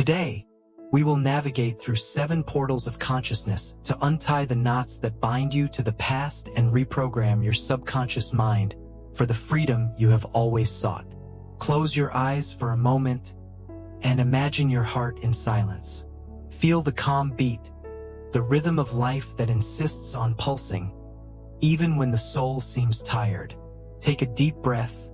Today, we will navigate through 7 portals of consciousness to untie the knots that bind you to the past and reprogram your subconscious mind for the freedom you have always sought. Close your eyes for a moment and imagine your heart in silence. Feel the calm beat, the rhythm of life that insists on pulsing, even when the soul seems tired. Take a deep breath,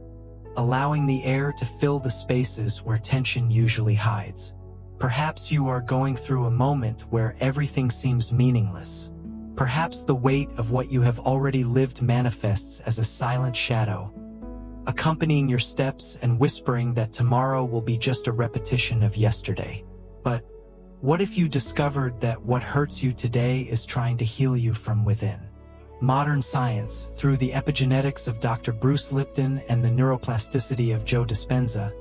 allowing the air to fill the spaces where tension usually hides. Perhaps you are going through a moment where everything seems meaningless. Perhaps the weight of what you have already lived manifests as a silent shadow, accompanying your steps and whispering that tomorrow will be just a repetition of yesterday. But what if you discovered that what hurts you today is trying to heal you from within? Modern science, through the epigenetics of Dr. Bruce Lipton and the neuroplasticity of Joe Dispenza,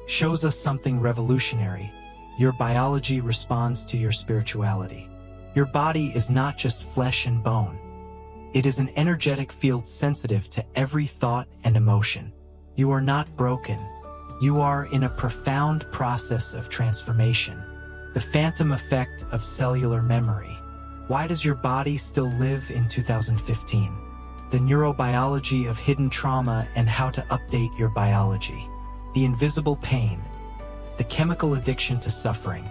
shows us something revolutionary. Your biology responds to your spirituality. Your body is not just flesh and bone. It is an energetic field sensitive to every thought and emotion. You are not broken. You are in a profound process of transformation. The phantom effect of cellular memory. Why does your body still live in 2015? The neurobiology of hidden trauma and how to update your biology. The invisible pain. The chemical addiction to suffering.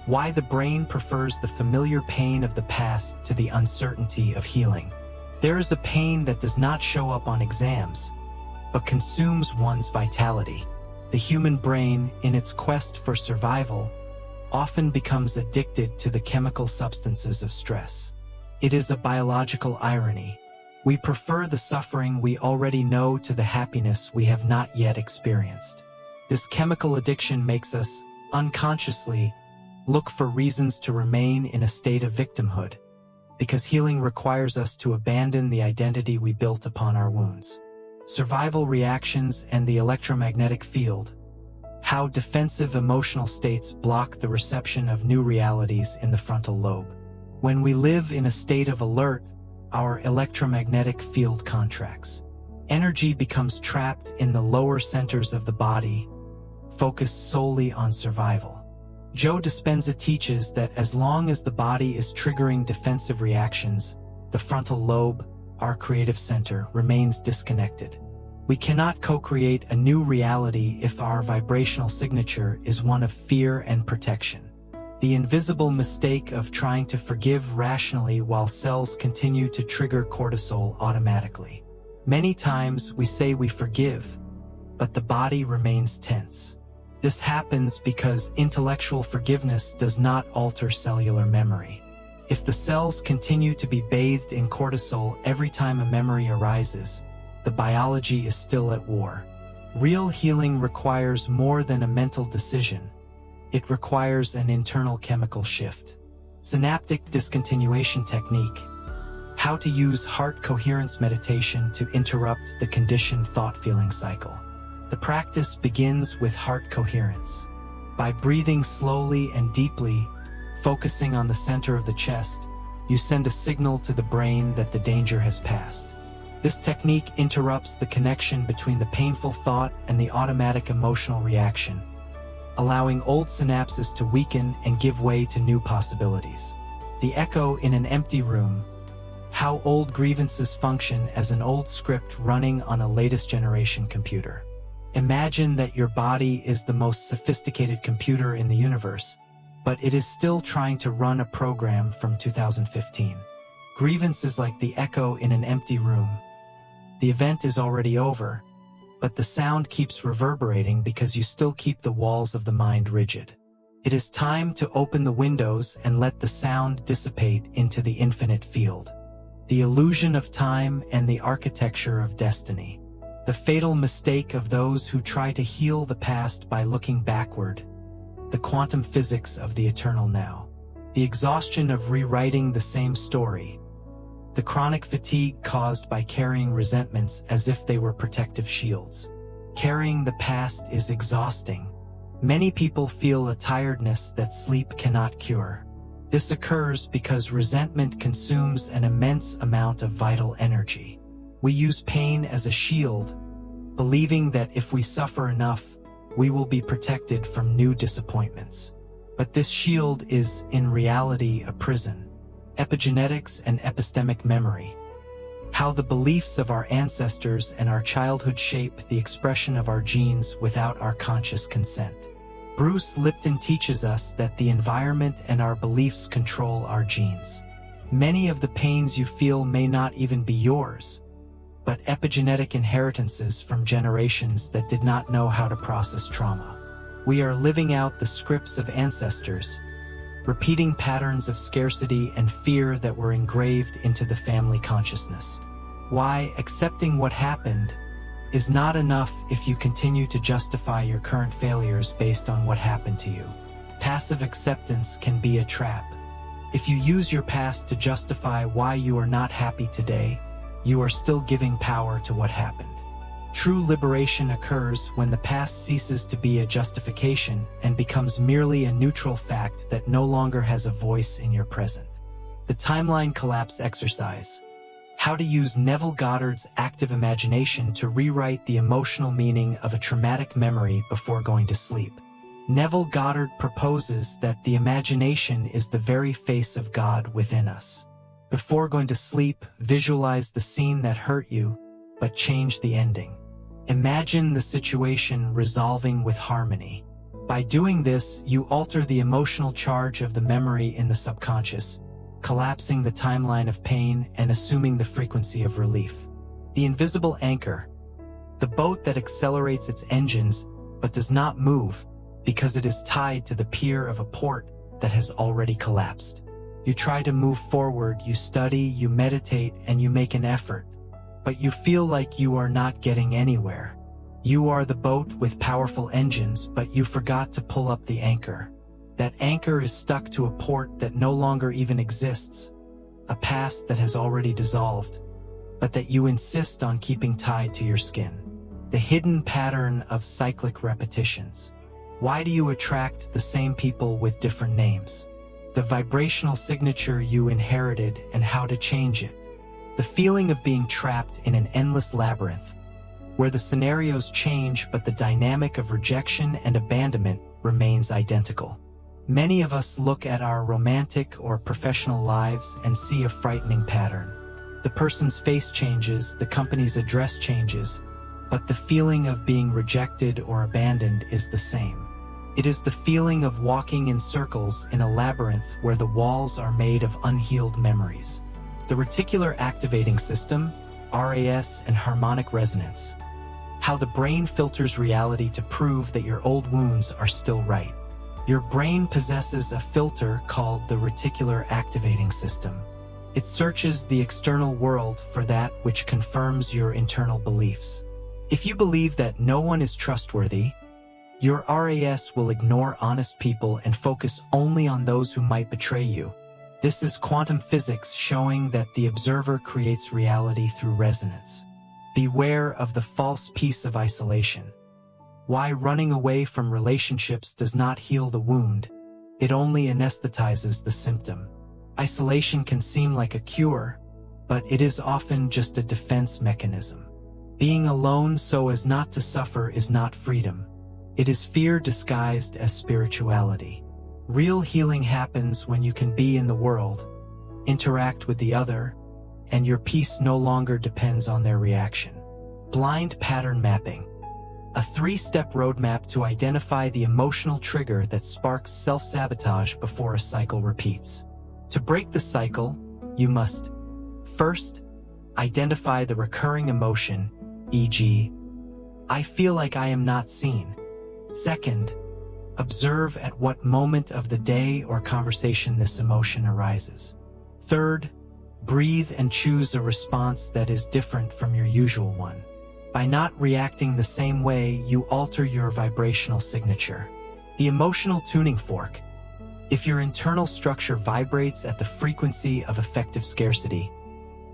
Why the brain prefers the familiar pain of the past to the uncertainty of healing. There is a pain that does not show up on exams, but consumes one's vitality. The human brain, in its quest for survival, often becomes addicted to the chemical substances of stress. It is a biological irony. We prefer the suffering we already know to the happiness we have not yet experienced. This chemical addiction makes us, unconsciously, look for reasons to remain in a state of victimhood, because healing requires us to abandon the identity we built upon our wounds. Survival reactions and the electromagnetic field. How defensive emotional states block the reception of new realities in the frontal lobe. When we live in a state of alert, our electromagnetic field contracts. Energy becomes trapped in the lower centers of the body, focused solely on survival. Joe Dispenza teaches that as long as the body is triggering defensive reactions, the frontal lobe, our creative center, remains disconnected. We cannot co-create a new reality if our vibrational signature is one of fear and protection. The invisible mistake of trying to forgive rationally while cells continue to trigger cortisol automatically. Many times we say we forgive, but the body remains tense. This happens because intellectual forgiveness does not alter cellular memory. If the cells continue to be bathed in cortisol every time a memory arises, the biology is still at war. Real healing requires more than a mental decision. It requires an internal chemical shift. Synaptic discontinuation technique. How to use heart coherence meditation to interrupt the conditioned thought-feeling cycle. The practice begins with heart coherence. By breathing slowly and deeply, focusing on the center of the chest, you send a signal to the brain that the danger has passed. This technique interrupts the connection between the painful thought and the automatic emotional reaction, allowing old synapses to weaken and give way to new possibilities. The echo in an empty room. How old grievances function as an old script running on a latest generation computer. Imagine that your body is the most sophisticated computer in the universe, but it is still trying to run a program from 2015. Grievances like the echo in an empty room. The event is already over, but the sound keeps reverberating because you still keep the walls of the mind rigid. It is time to open the windows and let the sound dissipate into the infinite field. The illusion of time and the architecture of destiny. The fatal mistake of those who try to heal the past by looking backward. The quantum physics of the eternal now. The exhaustion of rewriting the same story. The chronic fatigue caused by carrying resentments as if they were protective shields. Carrying the past is exhausting. Many people feel a tiredness that sleep cannot cure. This occurs because resentment consumes an immense amount of vital energy. We use pain as a shield, believing that if we suffer enough, we will be protected from new disappointments. But this shield is, in reality, a prison. Epigenetics and epistemic memory. How the beliefs of our ancestors and our childhood shape the expression of our genes without our conscious consent. Bruce Lipton teaches us that the environment and our beliefs control our genes. Many of the pains you feel may not even be yours, but epigenetic inheritances from generations that did not know how to process trauma. We are living out the scripts of ancestors, repeating patterns of scarcity and fear that were engraved into the family consciousness. Why accepting what happened is not enough if you continue to justify your current failures based on what happened to you. Passive acceptance can be a trap. If you use your past to justify why you are not happy today, you are still giving power to what happened. True liberation occurs when the past ceases to be a justification and becomes merely a neutral fact that no longer has a voice in your present. The timeline collapse exercise. How to use Neville Goddard's active imagination to rewrite the emotional meaning of a traumatic memory before going to sleep. Neville Goddard proposes that the imagination is the very face of God within us. Before going to sleep, visualize the scene that hurt you, but change the ending. Imagine the situation resolving with harmony. By doing this, you alter the emotional charge of the memory in the subconscious, collapsing the timeline of pain and assuming the frequency of relief. The invisible anchor. The boat that accelerates its engines but does not move because it is tied to the pier of a port that has already collapsed. You try to move forward, you study, you meditate, and you make an effort, but you feel like you are not getting anywhere. You are the boat with powerful engines, but you forgot to pull up the anchor. That anchor is stuck to a port that no longer even exists, a past that has already dissolved, but that you insist on keeping tied to your skin. The hidden pattern of cyclic repetitions. Why do you attract the same people with different names? The vibrational signature you inherited and how to change it. The feeling of being trapped in an endless labyrinth, where the scenarios change but the dynamic of rejection and abandonment remains identical. Many of us look at our romantic or professional lives and see a frightening pattern. The person's face changes, the company's address changes, but the feeling of being rejected or abandoned is the same. It is the feeling of walking in circles in a labyrinth where the walls are made of unhealed memories. The reticular activating system, RAS, and harmonic resonance. How the brain filters reality to prove that your old wounds are still right. Your brain possesses a filter called the reticular activating system. It searches the external world for that which confirms your internal beliefs. If you believe that no one is trustworthy, your RAS will ignore honest people and focus only on those who might betray you. This is quantum physics showing that the observer creates reality through resonance. Beware of the false peace of isolation. Why running away from relationships does not heal the wound, it only anesthetizes the symptom. Isolation can seem like a cure, but it is often just a defense mechanism. Being alone so as not to suffer is not freedom. It is fear disguised as spirituality. Real healing happens when you can be in the world, interact with the other, and your peace no longer depends on their reaction. Blind pattern mapping. A 3-step roadmap to identify the emotional trigger that sparks self-sabotage before a cycle repeats. To break the cycle, you must first identify the recurring emotion, e.g., I feel like I am not seen. Second, observe at what moment of the day or conversation this emotion arises. Third, breathe and choose a response that is different from your usual one. By not reacting the same way, you alter your vibrational signature. The emotional tuning fork. If your internal structure vibrates at the frequency of effective scarcity,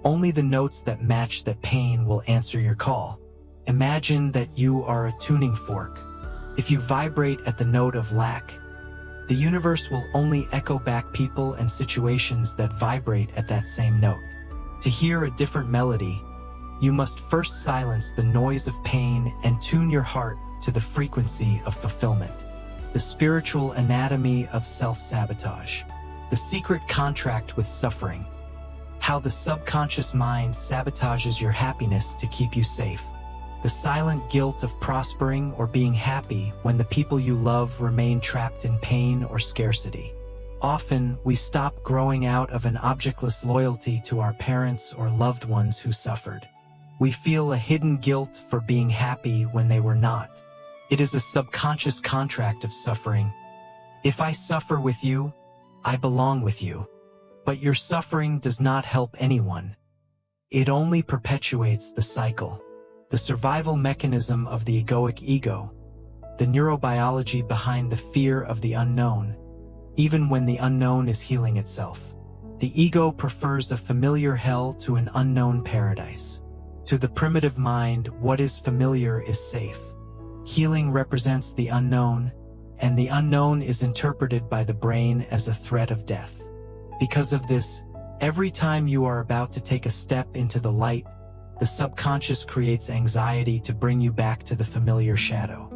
only the notes that match that pain will answer your call. Imagine that you are a tuning fork. If you vibrate at the note of lack, the universe will only echo back people and situations that vibrate at that same note. To hear a different melody, you must first silence the noise of pain and tune your heart to the frequency of fulfillment. the spiritual anatomy of self-sabotage. The secret contract with suffering. How the subconscious mind sabotages your happiness to keep you safe. The silent guilt of prospering or being happy when the people you love remain trapped in pain or scarcity. Often, we stop growing out of an objectless loyalty to our parents or loved ones who suffered. We feel a hidden guilt for being happy when they were not. It is a subconscious contract of suffering. If I suffer with you, I belong with you. But your suffering does not help anyone. It only perpetuates the cycle. The survival mechanism of the egoic ego, the neurobiology behind the fear of the unknown, even when the unknown is healing itself. The ego prefers a familiar hell to an unknown paradise. To the primitive mind, what is familiar is safe. Healing represents the unknown, and the unknown is interpreted by the brain as a threat of death. Because of this, every time you are about to take a step into the light, the subconscious creates anxiety to bring you back to the familiar shadow.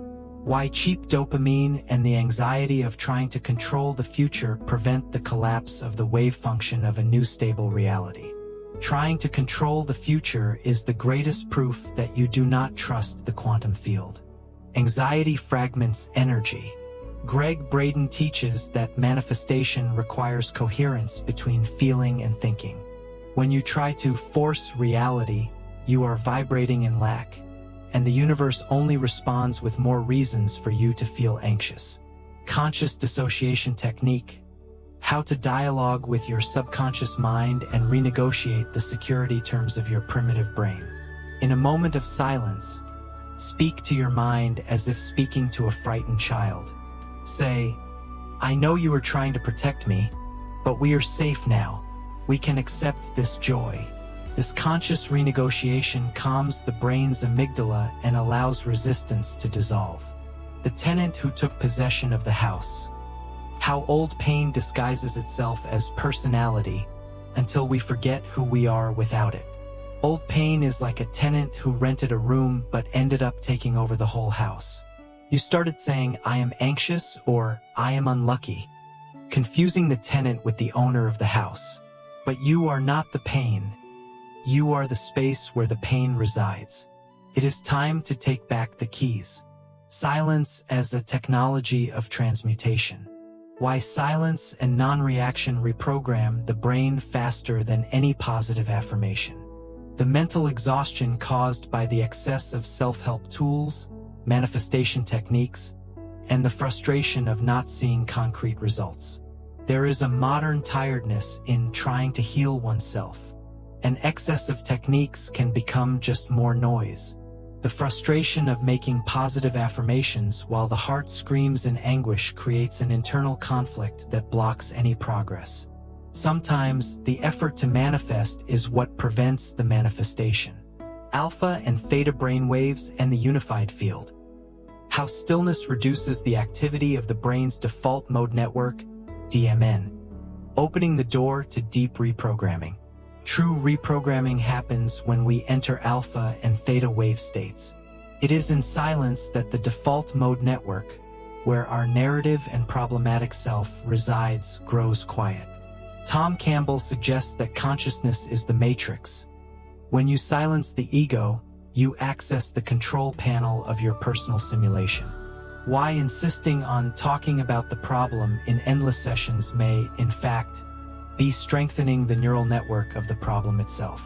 Why cheap dopamine and the anxiety of trying to control the future prevent the collapse of the wave function of a new stable reality. Trying to control the future is the greatest proof that you do not trust the quantum field. Anxiety fragments energy. Greg Braden teaches that manifestation requires coherence between feeling and thinking. When you try to force reality, you are vibrating in lack, and the universe only responds with more reasons for you to feel anxious. Conscious dissociation technique. How to dialogue with your subconscious mind and renegotiate the security terms of your primitive brain. In a moment of silence, speak to your mind as if speaking to a frightened child. Say, I know you are trying to protect me, but we are safe now. We can accept this joy. This conscious renegotiation calms the brain's amygdala and allows resistance to dissolve. The tenant who took possession of the house. How old pain disguises itself as personality until we forget who we are without it. Old pain is like a tenant who rented a room but ended up taking over the whole house. You started saying, I am anxious or I am unlucky, confusing the tenant with the owner of the house. But you are not the pain. You are the space where the pain resides. It is time to take back the keys. Silence as a technology of transmutation. Why silence and non-reaction reprogram the brain faster than any positive affirmation. The mental exhaustion caused by the excess of self-help tools, manifestation techniques, and the frustration of not seeing concrete results. There is a modern tiredness in trying to heal oneself. An excess of techniques can become just more noise. The frustration of making positive affirmations while the heart screams in anguish creates an internal conflict that blocks any progress. Sometimes, the effort to manifest is what prevents the manifestation. Alpha and theta brainwaves and the unified field. How stillness reduces the activity of the brain's default mode network, DMN, opening the door to deep reprogramming. True reprogramming happens when we enter alpha and theta wave states. It is in silence that the default mode network, where our narrative and problematic self resides, grows quiet. Tom Campbell suggests that consciousness is the matrix. When you silence the ego, you access the control panel of your personal simulation. Why insisting on talking about the problem in endless sessions may, in fact, be strengthening the neural network of the problem itself.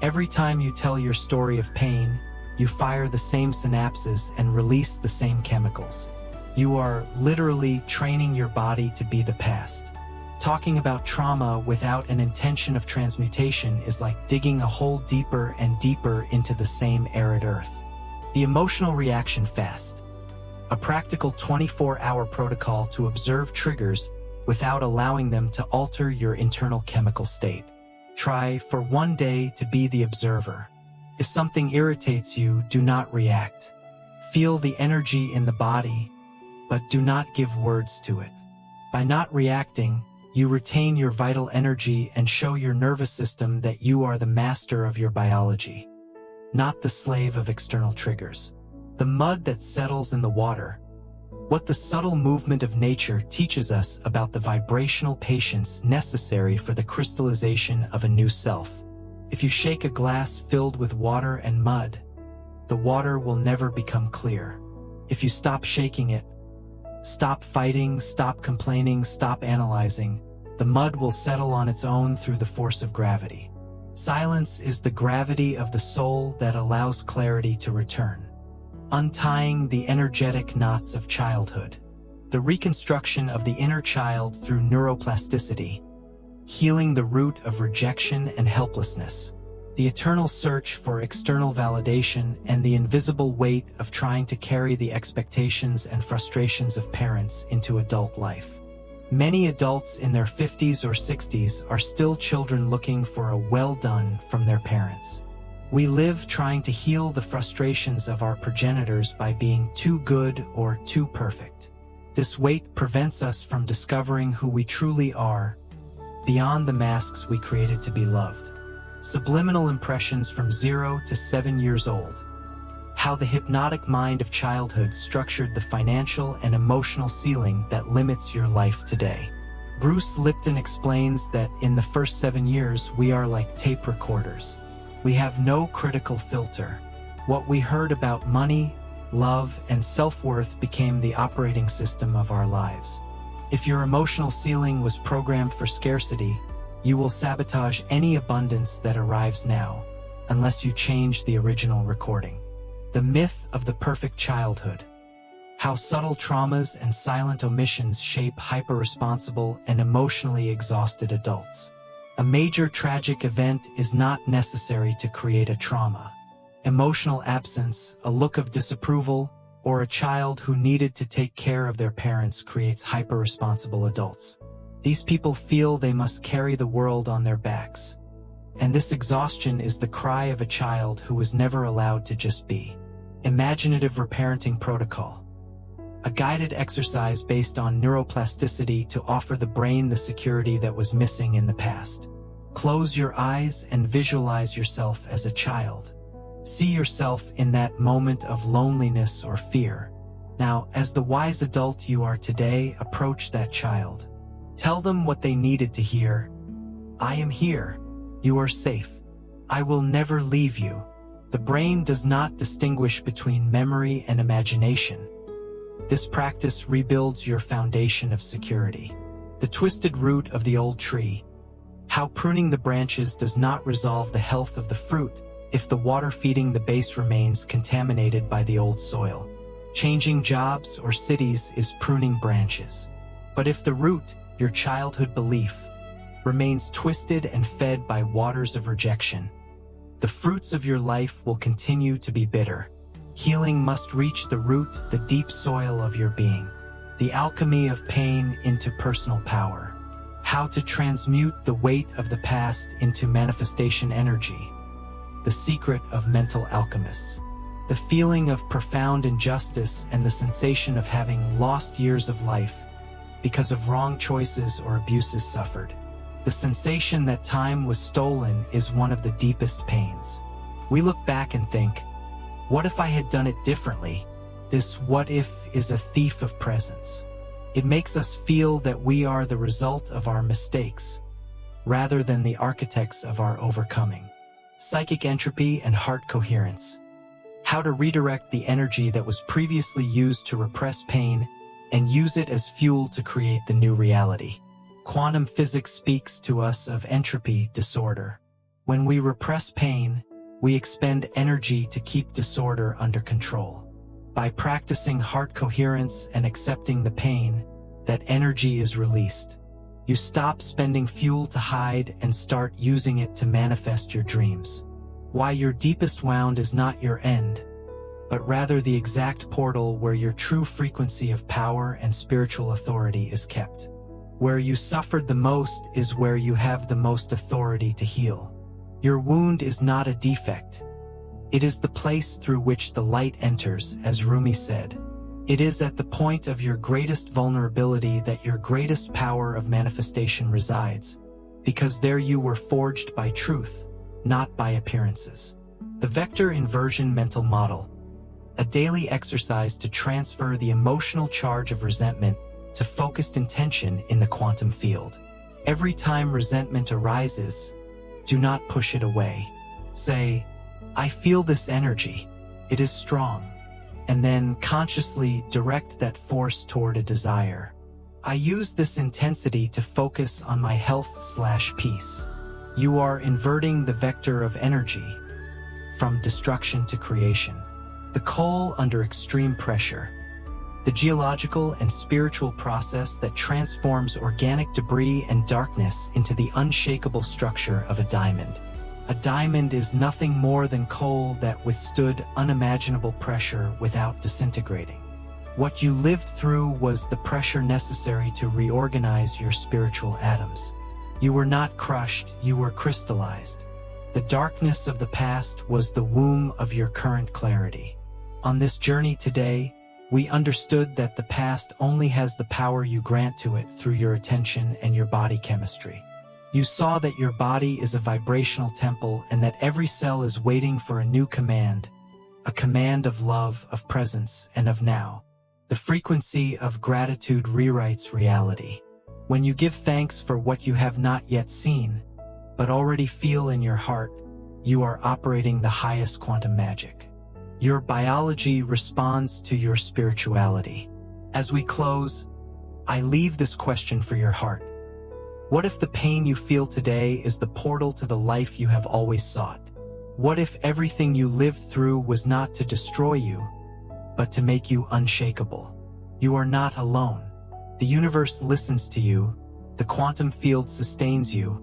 Every time you tell your story of pain, you fire the same synapses and release the same chemicals. You are literally training your body to be the past. Talking about trauma without an intention of transmutation is like digging a hole deeper and deeper into the same arid earth. The emotional reaction fast. A practical 24-hour protocol to observe triggers without allowing them to alter your internal chemical state. Try for one day to be the observer. If something irritates you, do not react. Feel the energy in the body, but do not give words to it. By not reacting, you retain your vital energy and show your nervous system that you are the master of your biology, not the slave of external triggers. The mud that settles in the water. what the subtle movement of nature teaches us about the vibrational patience necessary for the crystallization of a new self. If you shake a glass filled with water and mud, the water will never become clear. If you stop shaking it, stop fighting, stop complaining, stop analyzing, the mud will settle on its own through the force of gravity. Silence is the gravity of the soul that allows clarity to return. Untying the energetic knots of childhood. The reconstruction of the inner child through neuroplasticity. Healing the root of rejection and helplessness. The eternal search for external validation and the invisible weight of trying to carry the expectations and frustrations of parents into adult life. Many adults in their 50s or 60s are still children looking for a well done from their parents. We live trying to heal the frustrations of our progenitors by being too good or too perfect. This weight prevents us from discovering who we truly are, beyond the masks we created to be loved. Subliminal impressions from 0 to 7 years old. How the hypnotic mind of childhood structured the financial and emotional ceiling that limits your life today. Bruce Lipton explains that in the first 7 years we are like tape recorders. We have no critical filter. What we heard about money, love, and self-worth became the operating system of our lives. If your emotional ceiling was programmed for scarcity, you will sabotage any abundance that arrives now, unless you change the original recording. The myth of the perfect childhood. How subtle traumas and silent omissions shape hyper-responsible and emotionally exhausted adults. A major tragic event is not necessary to create a trauma. Emotional absence, a look of disapproval, or a child who needed to take care of their parents creates hyper-responsible adults. These people feel they must carry the world on their backs. And this exhaustion is the cry of a child who was never allowed to just be. Imaginative reparenting protocol. A guided exercise based on neuroplasticity to offer the brain the security that was missing in the past. Close your eyes and visualize yourself as a child. See yourself in that moment of loneliness or fear. Now, as the wise adult you are today, approach that child. Tell them what they needed to hear. I am here. You are safe. I will never leave you. The brain does not distinguish between memory and imagination. This practice rebuilds your foundation of security. The twisted root of the old tree. How pruning the branches does not resolve the health of the fruit if the water feeding the base remains contaminated by the old soil. Changing jobs or cities is pruning branches. But if the root, your childhood belief, remains twisted and fed by waters of rejection, the fruits of your life will continue to be bitter. Healing must reach the root, the deep soil of your being. The alchemy of pain into personal power. How to transmute the weight of the past into manifestation energy. The secret of mental alchemists. The feeling of profound injustice and the sensation of having lost years of life because of wrong choices or abuses suffered. The sensation that time was stolen is one of the deepest pains. We look back and think, what if I had done it differently? This what if is a thief of presence. It makes us feel that we are the result of our mistakes, rather than the architects of our overcoming. Psychic entropy and heart coherence. How to redirect the energy that was previously used to repress pain and use it as fuel to create the new reality. Quantum physics speaks to us of entropy disorder. When we repress pain, we expend energy to keep disorder under control. By practicing heart coherence and accepting the pain, that energy is released. You stop spending fuel to hide and start using it to manifest your dreams. Why your deepest wound is not your end, but rather the exact portal where your true frequency of power and spiritual authority is kept. Where you suffered the most is where you have the most authority to heal. Your wound is not a defect. It is the place through which the light enters, as Rumi said. It is at the point of your greatest vulnerability that your greatest power of manifestation resides, because there you were forged by truth, not by appearances. The vector inversion mental model. a daily exercise to transfer the emotional charge of resentment to focused intention in the quantum field. Every time resentment arises, do not push it away. Say, "I feel this energy. It is strong." And then consciously direct that force toward a desire. I use this intensity to focus on my health/peace. You are inverting the vector of energy from destruction to creation. The coal under extreme pressure. The geological and spiritual process that transforms organic debris and darkness into the unshakable structure of a diamond. A diamond is nothing more than coal that withstood unimaginable pressure without disintegrating. What you lived through was the pressure necessary to reorganize your spiritual atoms. You were not crushed, you were crystallized. The darkness of the past was the womb of your current clarity. On this journey today, we understood that the past only has the power you grant to it through your attention and your body chemistry. You saw that your body is a vibrational temple and that every cell is waiting for a new command, a command of love, of presence, and of now. The frequency of gratitude rewrites reality. When you give thanks for what you have not yet seen, but already feel in your heart, you are operating the highest quantum magic. Your biology responds to your spirituality. As we close, I leave this question for your heart. What if the pain you feel today is the portal to the life you have always sought? What if everything you lived through was not to destroy you, but to make you unshakable? You are not alone. The universe listens to you, the quantum field sustains you,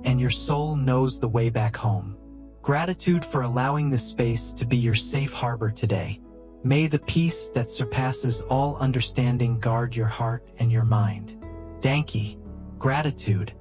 and your soul knows the way back home. Gratitude for allowing this space to be your safe harbor today. May the peace that surpasses all understanding guard your heart and your mind. Danke, gratitude,